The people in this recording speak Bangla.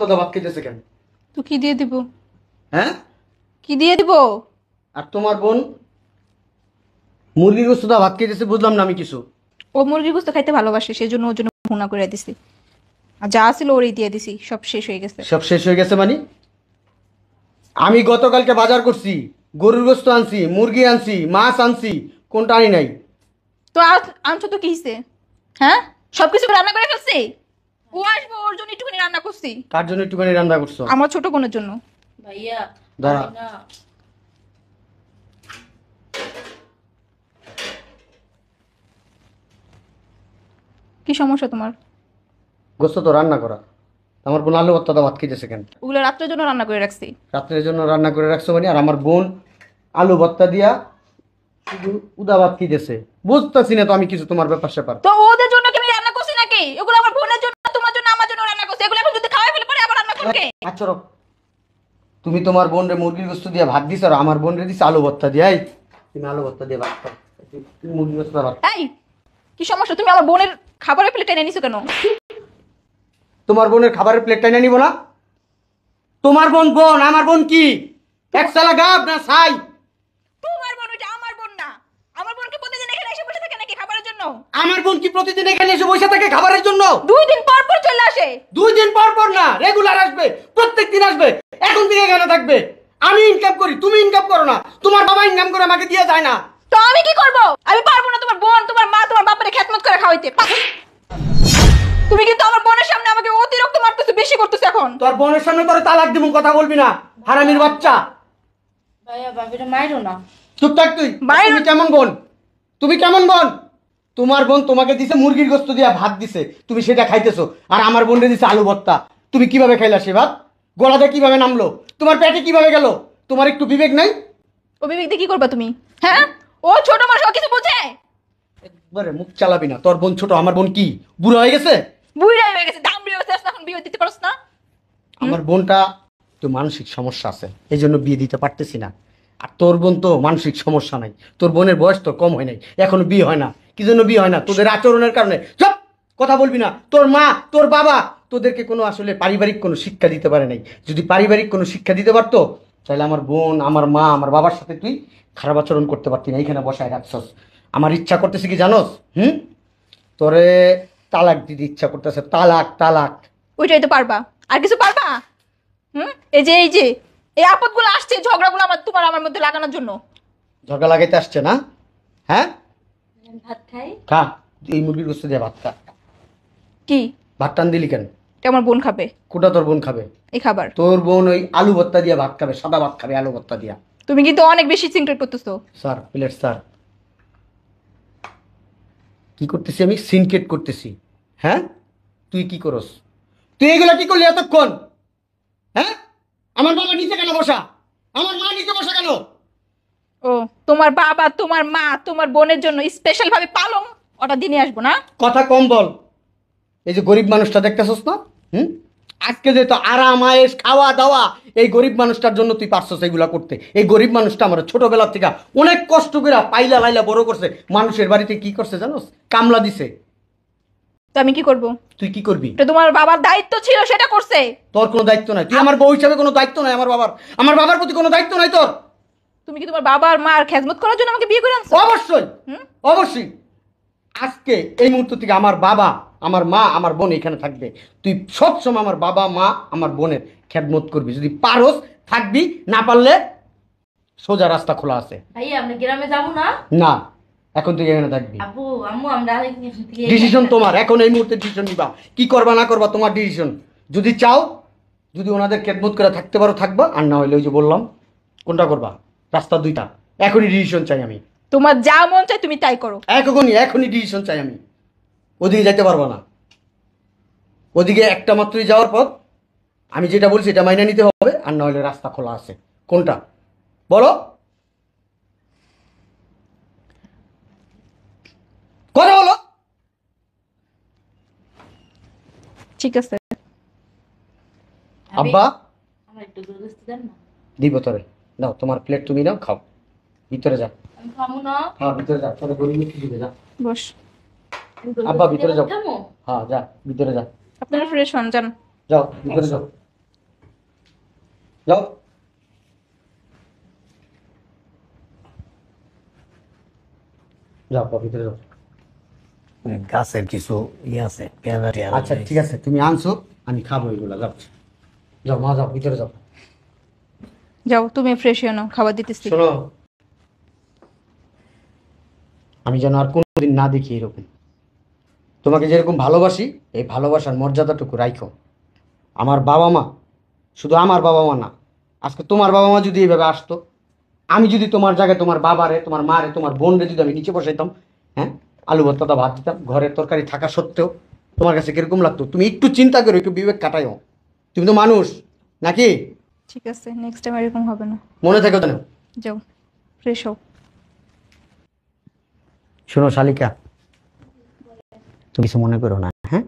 তো ভাত খেতেছে কেন? তো কি দিয়ে দিব? হ্যাঁ, কি দিয়ে দিব? আর তোমার বোন মুরগির গোশত ভাত খেতেছে, বুঝলাম না আমি কিছু। ও মুরগির গোশত খাইতে ভালোবাসে, সেজন্য ওর জন্য ভুনা করে দিছি। আর যা ছিল ওরই দিয়ে দিছি, সব শেষ হয়ে গেছে। সব শেষ হয়ে গেছে মানে? আমি গতকালকে বাজার করছি, গরুর গোশত আনছি, মুরগি আনছি, মাছ আনছি, কোনটা আনি নাই? তো আনছো তো কি হইছে? হ্যাঁ, সবকিছু রান্না করে ফেলছি। ও আসবো, ওর জন্য একটুখানি রান্না করছি। কার জন্য একটুখানি রান্না করছো? আমার ছোট বোনের জন্য। ভাইয়া দাঁড়া। আমি না কি সমস্যা তোমার? গোশত তো রান্না করা, আমার বোন আলু ভর্তা ভাত খেতেছে কেন? ওগুলো রাত্রের জন্য রান্না করে রাখছি। রাত্রের জন্য রান্না করে রাখছো মানে? আর আমার বোন আলু ভর্তা দিয়া শুধু উদা ভাত খেতেছে, বুঝতেছি না তো আমি কিছু তোমার ব্যাপার স্যাপার। তো ওদের জন্য কি আমি রান্না করছি নাকি? এগুলো আমার বোনের জন্য, তোমার জন্য, আমার জন্য রান্না করছি। এগুলো এখন যদি খাওয়াই ফেলে পরে আবার রান্না করবে। আচ্ছা, তুমি তোমার বোন রে মুরগির গোশত দিয়ে ভাত দিছ, আর আমার বোন রে দিছ আলু ভর্তা দিয়ে। এই, তুমি আলু ভর্তা দিয়ে ভাত খাও, তুমি মুরগির গোশত ভাত। এই, কি সমস্যা? তুমি আমার বোনের খাবারের প্লেট এনে নিছো কেন? তোমার বোনের খাবারের প্লেটটা এনে নিব না? তোমার বোন বোন, আমার বোন কি এক সালা গাব না ছাই? তোমার বোন, ওইটা আমার বোন না। আমার বোনকে প্রতিদিন এখানে এসে বসে থাকে নাকি খাবারের জন্য? আমার বোন কি প্রতিদিন এখানে এসে বসে থাকে খাবারের জন্য? 2 দিন পর পর চলে আসে। 2 দিন পর পর না, রেগুলার আসবে, প্রত্যেক দিন আসবে। এখন থেকে এখানে থাকবে। আমি ইনকাম করি, তুমি ইনকাম করো না। তোমার বাবা ইনকাম করে আমাকে দিয়ে যায় না। তো আমি কি করব? আমি পারবো না তোমার বোন, তোমার মা, তোমার বাপের খেদমত করে খাওয়াইতে। তুমি কিন্তু আমার বোনের সামনে আমাকে অতিরিক্ত মারতেছো, বেশি করতেছো এখন। তোর বোনের সামনে তোরে তালাক দিমু, কথা বলবি না, হারামির বাচ্চা। ভাইয়া ভাবিটা মাইরো না। চুপ থাক তুই। বাইরে- তুমি কেমন বোন? তুমি কেমন বোন? তোমার বোন তোমাকে দিছে মুরগির গোশত দিয়া ভাত দিছে, তুমি সেটা খাইতেছো। আর আমার বোনরে দিছে আলু ভর্তা। তুমি কিভাবে খাইলা সে ভাত? গলাতে কিভাবে নামলো? তোমার পেটে কিভাবে গেল? তোমার একটু বিবেক নাই? ও বিবেক দিয়ে কি করবা তুমি? হ্যাঁ, ও ছোট মানুষ, ও কিছু বোঝে? একবারে মুখ চালাবি না। তোর বোন ছোট, আমার বোন কি বুড়ো হয়ে গেছে? বুইড়া হয়ে গেছে, দাম হয়ে গেছে, এখন বিয়ে দিতে পারছ না? আমার বোনটা তো মানসিক সমস্যা আছে, এই জন্য বিয়ে দিতে পারতেছি না। আর তোর বোন তো মানসিক সমস্যা নাই, তোর বোনের বয়স তো কম হয় নাই, এখনো বিয়ে হয় না। কি জন্য বিয়ে হয় না? তোদের আচরণের কারণে। চুপ, কথা বলবি না। তোর মা, তোর বাবা তোদেরকে কোনো আসলে পারিবারিক কোনো শিক্ষা দিতে পারে নাই। যদি পারিবারিক কোনো শিক্ষা দিতে পারতো, তাহলে আমার বোন, আমার মা, আমার বাবার সাথে তুই খারাপ আচরণ করতে পারতি না। এইখানে বসায় রাখছস। আমার ইচ্ছা করতেছে কি জানোস? তোরে তালাক দিতে ইচ্ছা করতেছে। তালাক, তালাক। ওইটাই তো পারবা, আর কিছু পারবা? এই যে এই আপদগুলো আসছে, ঝগড়াগুলো আমার তোমার আমার মধ্যে লাগানোর জন্য। ঝগড়া লাগাইতে আসছে না? হ্যাঁ, ভাত খাই। খা, এই মুরগির গোস্ত দিয়ে ভাত খা। কি ভাত টান দিলি কেন? এটা আমার বোন খাবে। কোটা তোর বোন খাবে? এই খাবার তোর বোন ওই আলু ভর্তা দিয়ে ভাত খাবে, সাদা ভাত খাবে আলু ভর্তা দিয়া। তুমি কিন্তু অনেক বেশি সিনক্রেট করতেছো। Sir, plate sir. কি করতেছি আমি? সিনকেট করতেছি। হ্যাঁ, তুই কি করস? তুই এগুলা কি করলি এতক্ষণ? হ্যাঁ, আমার বাবা নিচে কেন বসা? আমার মা নিচে বসা কেন? ও, তোমার বাবা, তোমার মা, তোমার বোনের জন্য স্পেশাল ভাবে পালং ওটা দিনে আসবো না? কথা কম বল। এই যে গরিব মানুষটা দেখতেছস না? আজকে যে তো আরাম আয়েশ খাওয়া দাওয়া, এই গরিব মানুষটার জন্য তুই পারছস এইগুলা করতে। এই গরিব মানুষটা আমার ছোটবেলা থেকে অনেক কষ্ট করে পাইলা লাইলা বড় করছে। মানুষের বাড়িতে কি করছে জানোস? কামলা দিছে। তো আমি কি করব? তুই কি করবি? এটা তোমার বাবার দায়িত্ব ছিল, সেটা করছে। তোর কোনো দায়িত্ব নাই। তুই আমার বউ হিসাবে কোনো দায়িত্ব নাই। আমার বাবার প্রতি কোনো দায়িত্ব নাই তোর। তুমি কি তোমার বাবার মার খেদমত করার জন্য আমাকে বিয়ে করে আনছো? অবশ্যই, অবশ্যই। আজকে এই মুহূর্ত থেকে আমার বাবা, আমার মা, আমার বোন এখানে থাকবে। তুই সবসময় আমার বাবা, মা, আমার বোনের খেদমত করবি। যদি পারস থাকবি, না পারলে সোজা রাস্তা খোলা আছে। ভাইয়া আমরা গ্রামে যাবো না? না, এখন তুই এখানে থাকবি। আব্বু আম্মু আমরা আরেকদিন থেকে ডিসিশন তোমার। এখন এই মুহূর্তে ডিসিশন নিবা, কি করবা না করবা তোমার ডিসিশন। যদি চাও, যদি ওনাদের খেদমত করে থাকতে পারো থাকবা, আর না হইলে ওই যে বললাম কোনটা করবা, রাস্তা দুইটা। এখনই ডিসিশন চাই আমি। তোমার যা মন চায় তুমি তাই করো। এখনই ডিসিশন চাই আমি। ওদিকে যাইতে পারবো না। ওদিকে একটা মাত্রই যাওয়ার পথ। আমি যেটা বলছি এটা মাইনে নিতে হবে, আর না হলে রাস্তা খোলা আছে। কোনটা বলো? কথা বলো। ঠিক আছে। আব্বা, আমার একটু দুধ দিতে দেন না? দিব তোরে। নাও তোমার প্লেট, তুমি নাও, খাও। ভিতরে যা। আমি খাবো না। হ্যাঁ, ভিতরে যা। তোরে গরিব মিষ্টি দিবে, যা। বস। আব্বা ভিতরে যাও। খামো? হ্যাঁ, যা ভিতরে যা। আপনারা ফ্রেশ হন, যান। যাও ভিতরে যাও। যাও। যাও ভিতরে যাও। গাছের কিছু আছে পেয়ারা টেয়ারা আচ্ছা ঠিক আছে, তুমি আনছো, আমি খাবো এগুলো। যাও যাও মা, যাও ভিতরে যাও। যাও তুমি ফ্রেশ হয়ে নাও, খাবার দিতেছি। শোনো, আমি যেন আর কোনোদিন না দেখি এরকম। তোমাকে যেরকম ভালোবাসি, এই ভালোবাসার মর্যাদাটুকু রাখো। আমার বাবা মা, শুধু আমার বাবা মা না, আজকে তোমার বাবা মা যদি এইভাবে আসতো, আমি যদি তোমার জায়গায় তোমার বাবারে, তোমার মারে, তোমার বোনরে যদি আমি নিচে বসাইতাম, হ্যাঁ, আলু ভর্তাটা ভাত দিতাম, ঘরের তরকারি থাকা সত্ত্বেও তোমার কাছে কিরকম লাগতো? তুমি একটু চিন্তা করো, একটু বিবেক কাটাইও। তুমি তো মানুষ নাকি? ঠিক আছে, নেক্সট টাইম এরকম হবে না। মনে থেকো যেন। যাও ফ্রেশ হও। শোনো শালিকা, তুমি কিছু মনে করো না, হ্যাঁ?